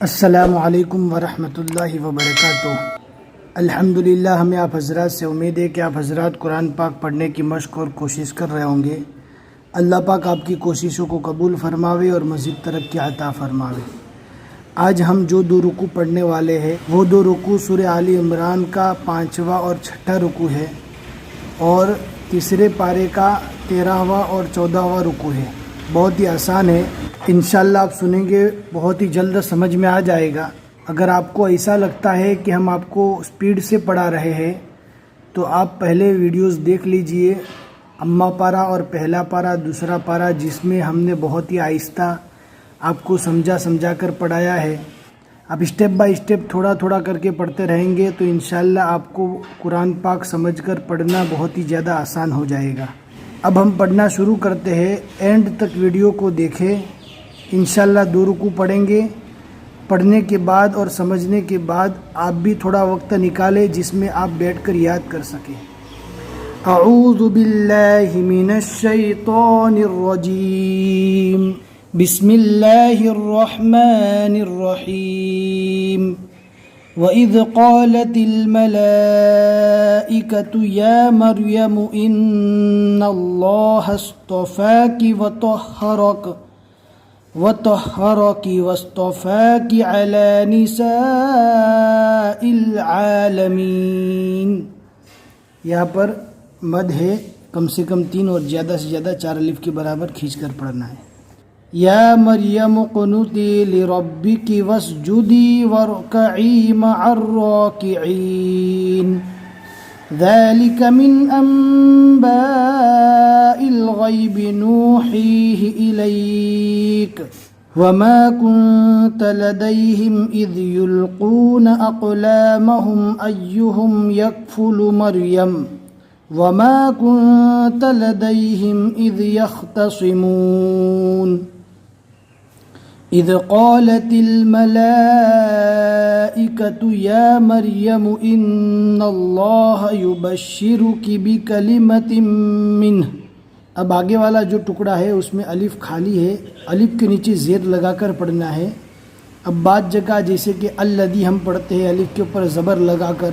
السلام علیکم ورحمة اللہ وبرکاتہ۔ الحمدللہ، ہمیں آپ حضرات سے امید ہے کہ آپ حضرات قرآن پاک پڑھنے کی مشق اور کوشش کر رہے ہوں گے۔ اللہ پاک آپ کی کوششوں کو قبول فرماوے اور مزید ترقی عطا فرماوے۔ آج ہم جو دو رکوع پڑھنے والے ہیں وہ دو رکوع سورہ آل عمران کا 5واں اور 6واں رکوع ہے اور تیسرے پارے کا 13واں اور 14واں رکوع ہے۔ بہت ہی آسان ہے، انشاءاللہ آپ سنیں گے بہت ہی جلد سمجھ میں آ جائے گا۔ اگر آپ کو ایسا لگتا ہے کہ ہم آپ کو سپیڈ سے پڑھا رہے ہیں تو آپ پہلے ویڈیوز دیکھ لیجئے، اما پارا اور پہلا پارا، دوسرا پارا، جس میں ہم نے بہت ہی آہستہ آپ کو سمجھا کر پڑھایا ہے۔ اب اسٹیپ بائی اسٹیپ تھوڑا تھوڑا کر کے پڑھتے رہیں گے تو انشاءاللہ آپ کو قرآن پاک سمجھ کر پڑھنا بہت ہی زیادہ آسان ہو جائے گا۔ اب ہم پڑھنا شروع کرتے ہیں، اینڈ تک ویڈیو کو دیکھیں۔ انشاءاللہ دو رکوع پڑھیں گے، پڑھنے کے بعد اور سمجھنے کے بعد آپ بھی تھوڑا وقت نکالیں جس میں آپ بیٹھ کر یاد کر سکیں۔ اعوذ باللہ من الشیطان الرجیم، بسم اللہ الرحمن الرحیم۔ وَإِذْ قَالَتِ الْمَلَائِكَةُ يَا مَرْيَمُ إِنَّ اللَّهَ اصْطَفَاكِ وَطَهَّرَكِ وَاصْطَفَاكِ عَلَى نِسَاءِ الْعَالَمِينَ۔ یہاں پر مد ہے، کم سے کم 3 اور زیادہ سے زیادہ 4 الف کے برابر کھینچ کر پڑھنا ہے۔ یا مریم اقنتی لربک واسجدی وارکعی مع الراکعین، ذلک من انباء الغیب نوحیہ الیک وما كنت لديهم إذ يلقون أقلامهم أيهم يكفل مريم وما كنت لديهم إذ يختصمون إذ قالت الملائكة يا مريم إن الله يبشرك بكلمة منه۔ اب آگے والا جو ٹکڑا ہے اس میں الف خالی ہے، الف کے نیچے زیر لگا کر پڑھنا ہے۔ اب بعض جگہ جیسے کہ الذی ہم پڑھتے ہیں الف کے اوپر زبر لگا کر،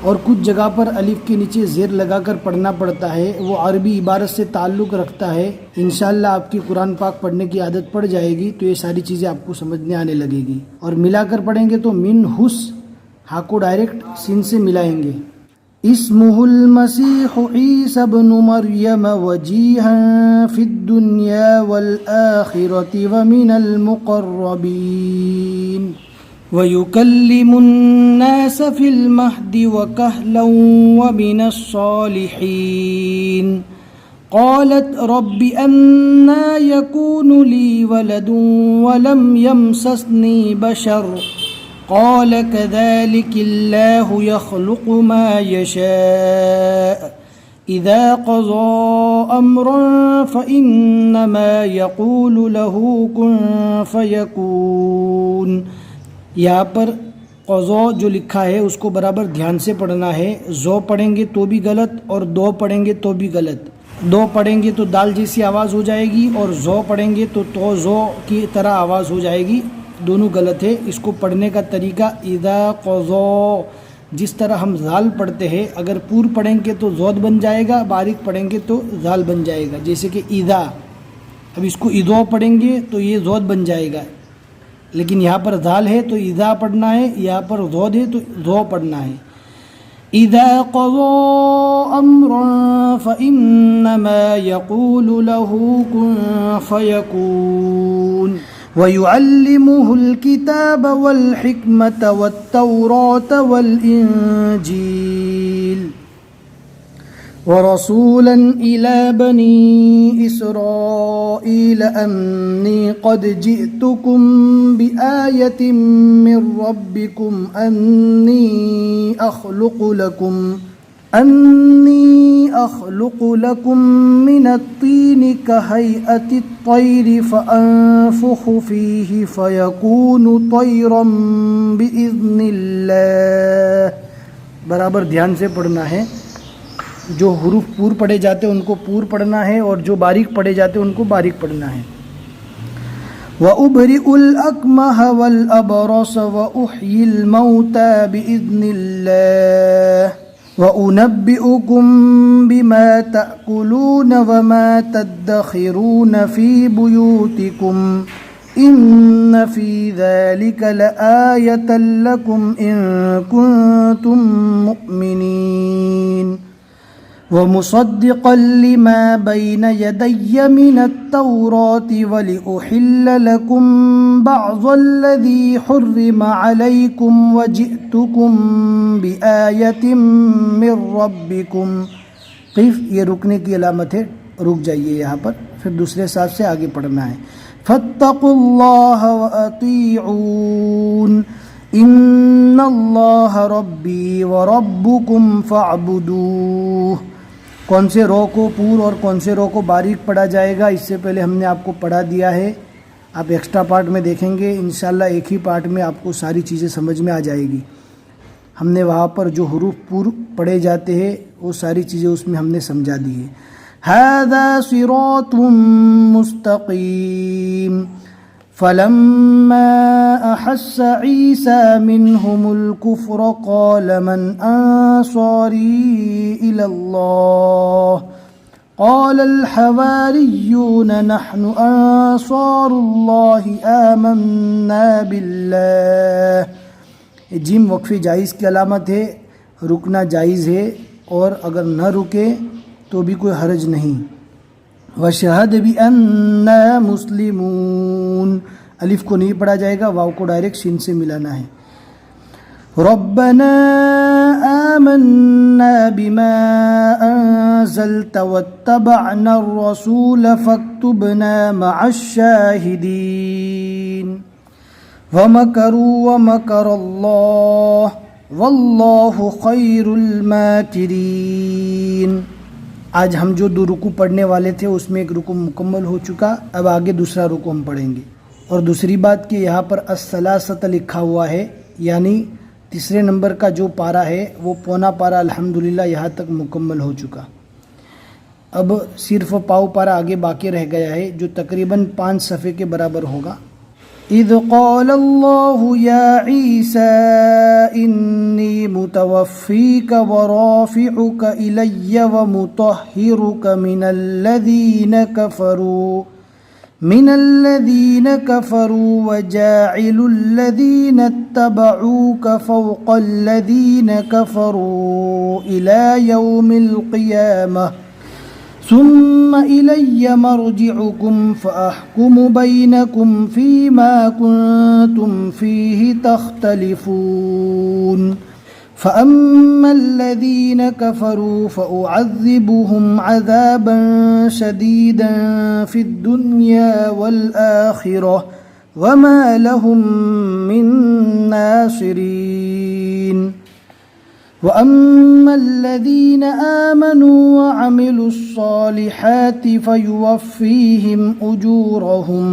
اور کچھ جگہ پر الف کے نیچے زیر لگا کر پڑھنا پڑتا ہے، وہ عربی عبارت سے تعلق رکھتا ہے۔ انشاءاللہ آپ کی قرآن پاک پڑھنے کی عادت پڑ جائے گی تو یہ ساری چیزیں آپ کو سمجھنے آنے لگے گی۔ اور ملا کر پڑھیں گے تو من حس، ہا کو ڈائریکٹ سین سے ملائیں گے۔ اسمہ المسیح عیسی ابن مریم وجیہا فی الدنیا والآخرۃ ومن المقربین وَيُكَلِّمُ النَّاسَ فِي الْمَهْدِ وَكَهْلًا وَمِنَ الصَّالِحِينَ قَالَتْ رَبِّ أَنَّى يَكُونُ لِي وَلَدٌ وَلَمْ يَمْسَسْنِي بَشَرٌ قَالَ كَذَلِكَ اللَّهُ يَخْلُقُ مَا يَشَاءُ إِذَا قَضَى أَمْرًا فَإِنَّمَا يَقُولُ لَهُ كُن فَيَكُونُ۔ یہاں پر قضا جو لکھا ہے اس کو برابر دھیان سے پڑھنا ہے۔ زو پڑھیں گے تو بھی غلط اور دو پڑھیں گے تو بھی غلط۔ دو پڑھیں گے تو دال جیسی آواز ہو جائے گی اور زو پڑھیں گے تو زو کی طرح آواز ہو جائے گی، دونوں غلط ہے۔ اس کو پڑھنے کا طریقہ اذا قضا، جس طرح ہم زال پڑھتے ہیں، اگر پور پڑھیں گے تو زود بن جائے گا، باریک پڑھیں گے تو زال بن جائے گا، جیسے کہ اذا۔ اب اس کو اذو پڑھیں گے تو یہ زود بن جائے گا، لیکن یہاں پر ذال ہے تو اذا پڑھنا ہے، یہاں پر ضاد ہے تو ذو پڑھنا ہے۔ اذا قضى امرا فانما يقول له كن فيكون ويعلمه الكتاب والحكمة والتوراة والإنجيل ورسولا إلى بني إسرائيل أني قد جئتكم بآية من ربكم أني أخلق لكم من الطين كهيئة الطير فأنفخ فيه فيكون طيرا بإذن الله۔ برابر دھیان سے پڑھنا ہے، جو حروف پور پڑھے جاتے ہیں ان کو پور پڑھنا ہے اور جو باریک پڑھے جاتے ہیں ان کو باریک پڑھنا ہے۔ وأبرئ الأكمه والأبرص وأحيي الموتى بإذن الله وأنبئكم بما تأكلون وما تدخرون في بيوتكم إن في ذلك لآية لكم إن كنتم مؤمنين ومصدقا لما بين يدي من التوراة ولأحل لكم بعض الذي حرم عليكم وجئتكم بآية من ربكم قف یہ رکنے کی علامت ہے، رک جائیے یہاں پر، پھر دوسرے ساتھ سے آگے پڑھنا ہے. فاتقوا اللہ وأطیعون ان اللہ ربی وربکم فاعبدوہ. کون سے رو کو پور اور کون سے رو کو باریک پڑھا جائے گا، اس سے پہلے ہم نے آپ کو پڑھا دیا ہے. آپ ایکسٹرا پارٹ میں دیکھیں گے انشاءاللہ ایک ہی پارٹ میں آپ کو ساری چیزیں سمجھ میں آ جائے گی. ہم نے وہاں پر جو حروف پور پڑھے جاتے ہیں وہ ساری چیزیں اس میں ہم نے سمجھا دی ہے. هذا صراط مستقیم فلما أحس عيسى منهم الكفر قال من أنصاري إلى الله قال الحواريون نحن أنصار الله آمنا بالله. جیم وقفے جائز کی علامت ہے، رکنا جائز ہے، اور اگر نہ رکے تو بھی کوئی حرج نہیں. وشہد بأننا مسلمون، الف کو نہیں پڑھا جائے گا، واو کو ڈائریکٹ شین سے ملانا ہے. ربنا آمنا بما انزلت واتبعنا الرسول فاكتبنا مع الشاہدین. ومکروا ومکر اللہ واللہ خیر الماکرین. آج ہم جو 2 رکوع پڑھنے والے تھے اس میں ایک رکوع مکمل ہو چکا، اب آگے دوسرا رکوع ہم پڑھیں گے. اور دوسری بات کہ یہاں پر الثلاثۃ لکھا ہوا ہے، یعنی تیسرے نمبر کا جو پارہ ہے وہ پونا پارہ الحمدللہ یہاں تک مکمل ہو چکا. اب صرف پاؤ پارہ آگے باقی رہ گیا ہے جو تقریباً 5 صفحے کے برابر ہوگا. اذ قال اللہ یا عیسی انی متوفیک ورافعک الی ومطہرک من الذین کفروا وجاعل الذین اتبعوک فوق الذین کفروا الی یوم القیامہ ثم إلي مرجعكم فأحكم بينكم فيما كنتم فيه تختلفون. فأما الذين كفروا فأعذبهم عذابا شديدا في الدنيا والآخرة وما لهم من ناصرين. وَأَمَّا الَّذِينَ آمَنُوا وَعَمِلُوا الصَّالِحَاتِ فَيُوَفِّيهِمْ أُجُورَهُمْ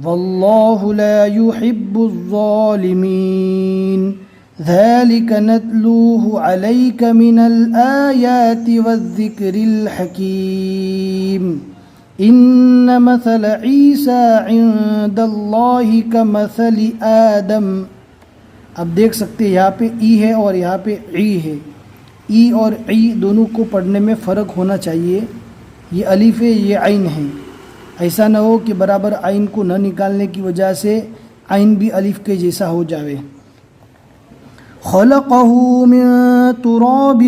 وَاللَّهُ لَا يُحِبُّ الظَّالِمِينَ. ذَلِكَ نَتْلُوهُ عَلَيْكَ مِنَ الْآيَاتِ وَالذِّكْرِ الْحَكِيمِ. إِنَّ مَثَلَ عِيسَى عِندَ اللَّهِ كَمَثَلِ آدَمَ. اب دیکھ سکتے ہیں یہاں پہ ای ہے اور یہاں پہ عی ہے. ای اور عی دونوں کو پڑھنے میں فرق ہونا چاہیے. یہ الف ہے، یہ عین ہے. ایسا نہ ہو کہ برابر عین کو نہ نکالنے کی وجہ سے عین بھی الف کے جیسا ہو جاوے. خلقہ من تراب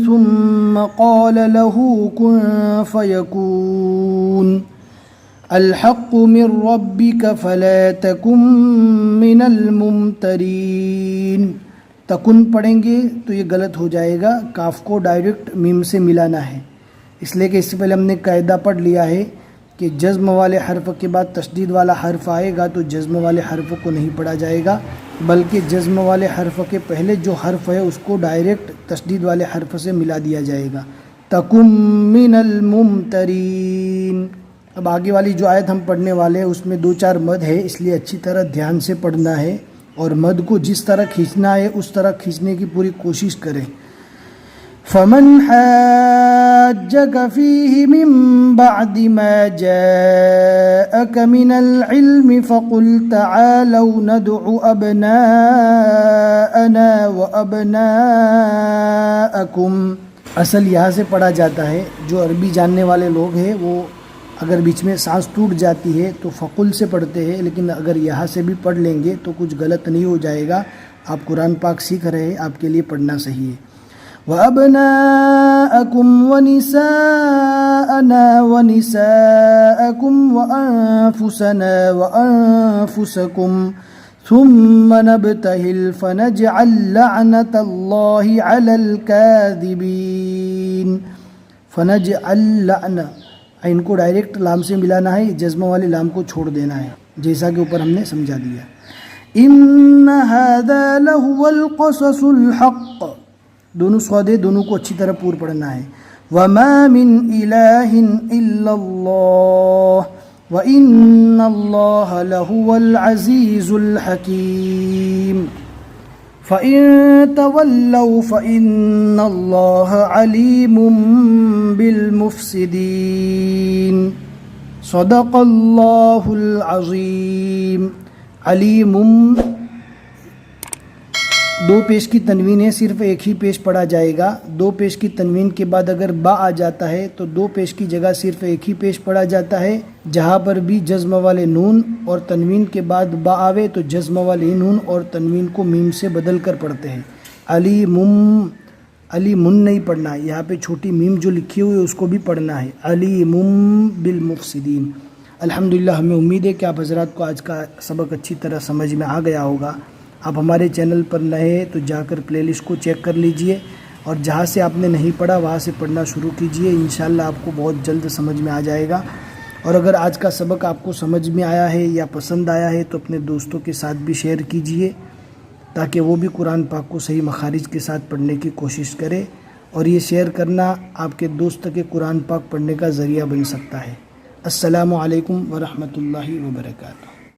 ثم قال له كن فيكون. الحق من ربك فلا تكن من الممترین. تکن پڑھیں گے تو یہ غلط ہو جائے گا، کاف کو ڈائریکٹ میم سے ملانا ہے. اس لیے کہ اس سے پہلے ہم نے قاعدہ پڑھ لیا ہے کہ جزم والے حرف کے بعد تشدید والا حرف آئے گا تو جزم والے حرف کو نہیں پڑھا جائے گا، بلکہ جزم والے حرف کے پہلے جو حرف ہے اس کو ڈائریکٹ تشدید والے حرف سے ملا دیا جائے گا. تکن من الممترین. اب آگے والی جو آیت ہم پڑھنے والے ہیں اس میں 2-4 مد ہے، اس لیے اچھی طرح دھیان سے پڑھنا ہے اور مد کو جس طرح کھینچنا ہے اس طرح کھینچنے کی پوری کوشش کریں. فمن حاجك فيه من بعد ما جاءك من العلم فقل تعالوا ندع أبناءنا وأبناءكم. اصل یہاں سے پڑھا جاتا ہے. جو عربی جاننے والے لوگ ہیں وہ اگر بیچ میں سانس ٹوٹ جاتی ہے تو فقل سے پڑھتے ہیں، لیکن اگر یہاں سے بھی پڑھ لیں گے تو کچھ غلط نہیں ہو جائے گا. آپ قرآن پاک سیکھ رہے ہیں، آپ کے لیے پڑھنا صحیح ہے. وَأَبْنَاءَكُمْ وَنِسَاءَنَا وَنِسَاءَكُمْ وَأَنفُسَنَا وَأَنفُسَكُمْ ثُمَّ نَبْتَهِلْ فَنَجْعَلْ لَعْنَةَ اللَّهِ عَلَى الْكَاذِبِينَ. فَنَجْعَلْ لَعْنَةَ، ان کو ڈائریکٹ لام سے ملانا ہے، جزم والے لام کو چھوڑ دینا ہے، جیسا کہ اوپر ہم نے سمجھا دیا. إِنَّ هَذَا لَهُوَ الْقَصَصُ الْحَقُّ، دونوں سودے دونوں کو اچھی طرح پور پڑھنا ہے. وَمَا مِنْ إِلَٰهٍ إِلَّا اللَّهُ وَإِنَّ اللَّهَ لَهُوَ الْعَزِيزُ الْحَكِيمُ. فَإِن تَوَلَّوْا فَإِنَّ اللَّهَ عَلِيمٌ بِالْمُفْسِدِينَ. صدق اللہ العظیم. علیم، دو پیش کی تنوین ہے، صرف ایک ہی پیش پڑھا جائے گا. دو پیش کی تنوین کے بعد اگر با آ جاتا ہے تو دو پیش کی جگہ صرف ایک ہی پیش پڑھا جاتا ہے. جہاں پر بھی جزم والے نون اور تنوین کے بعد با آوے تو جزم والے نون اور تنوین کو میم سے بدل کر پڑھتے ہیں. علیم، علی من نہیں پڑھنا ہے، یہاں پہ چھوٹی میم جو لکھی ہوئی ہے اس کو بھی پڑھنا ہے. علیم بالمفسدین. الحمدللہ، ہمیں امید ہے کہ آپ حضرات کو آج کا سبق اچھی طرح سمجھ میں آ گیا ہوگا. آپ ہمارے چینل پر نئے ہیں تو جا کر پلے لسٹ کو چیک کر لیجئے، اور جہاں سے آپ نے نہیں پڑھا وہاں سے پڑھنا شروع کیجئے. انشاءاللہ آپ کو بہت جلد سمجھ میں آ جائے گا. اور اگر آج کا سبق آپ کو سمجھ میں آیا ہے یا پسند آیا ہے تو اپنے دوستوں کے ساتھ بھی شیئر کیجئے تاکہ وہ بھی قرآن پاک کو صحیح مخارج کے ساتھ پڑھنے کی کوشش کرے. اور یہ شیئر کرنا آپ کے دوست کے قرآن پاک پڑھنے کا ذریعہ بن سکتا ہے. السلام علیکم ورحمۃ اللہ وبرکاتہ.